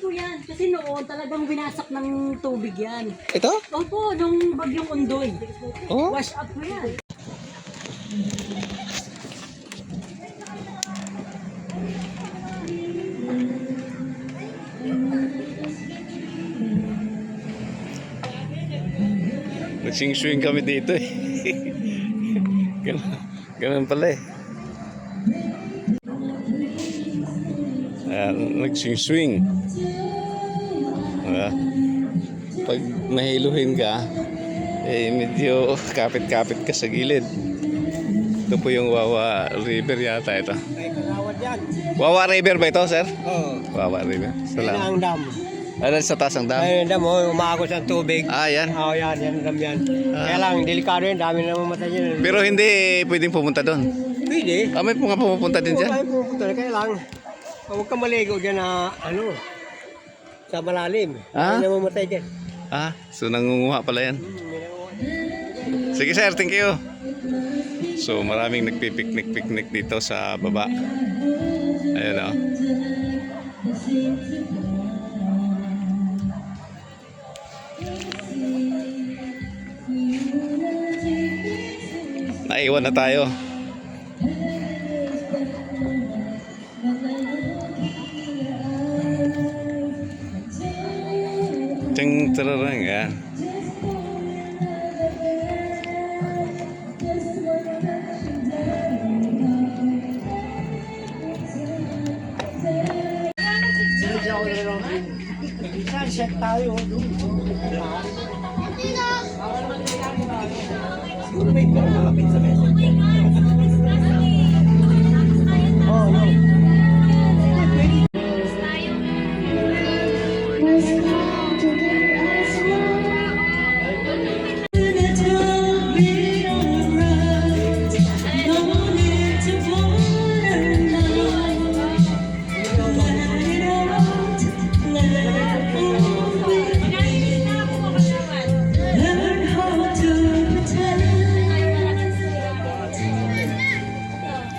po yan. Kasi noon talagang winasak ng tubig yan. Ito? Opo, nung bagyong Undoy. Oh? Wash up po yan. Nagsing-swing kami dito eh. Ganun pala eh. Nagsing-swing. Pag nahiluhin ka, eh medyo kapit-kapit ka sa gilid. Ito po yung Wawa River yata ito. Wawa River ba ito, sir? Oo. Wawa River. Yan Salamat. ang dam. Ano sa taas ng dam? Ay, dam, oh, umaagos ang tubig. Ah, yan. Oo, yan ang dam yan. Kaya lang, delikado yan, dami na mamatay yan. Pero hindi pwedeng pumunta doon. Pwede. Ah, may mga pumupunta din Oo, dyan. tayo pupunta na, kaya lang, huwag ka maligo dyan na, sa malalim. Ah? Dami na mamatay dyan. Ah, so nangunguha pala yan. May nangunguha. Sige sir, thank you. So maraming nagpipiknik-piknik dito sa baba. Ayun o. Naiwan na tayo. Ting tararang yan. Set tayo.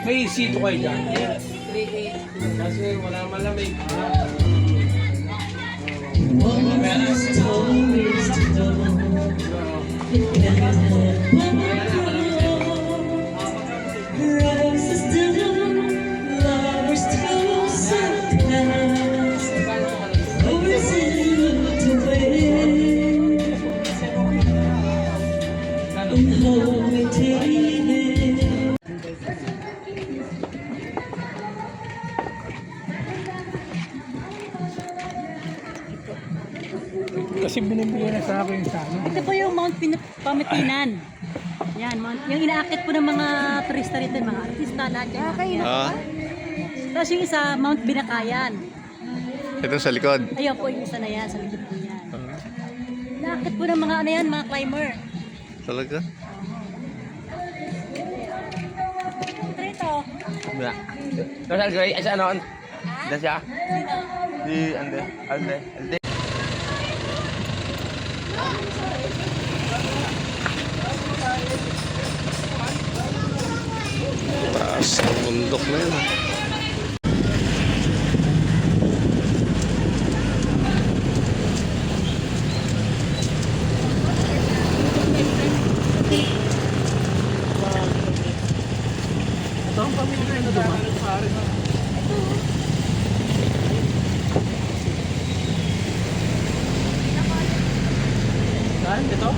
May sito kayo dyan. Kasi wala malamig. Kasi binibigyan na sa akin sa ano. Ito po yung Mount Pamitinan. Yan, yung inaakit po ng mga turista rito, mga artista, lahat yan. Ah, Tapos yung isa, Mount Binakayan. ito sa likod. Ayun po, yung isa na yan, sa likod po yan. Inaakit po ng mga ano yan, mga climber. Talaga? Ito. Wala. Kasal ko ay sa ano? Da siya? Di ande. Taas ng bundok na yun. Ito ang pamilya na dumaan. Saan? Ito?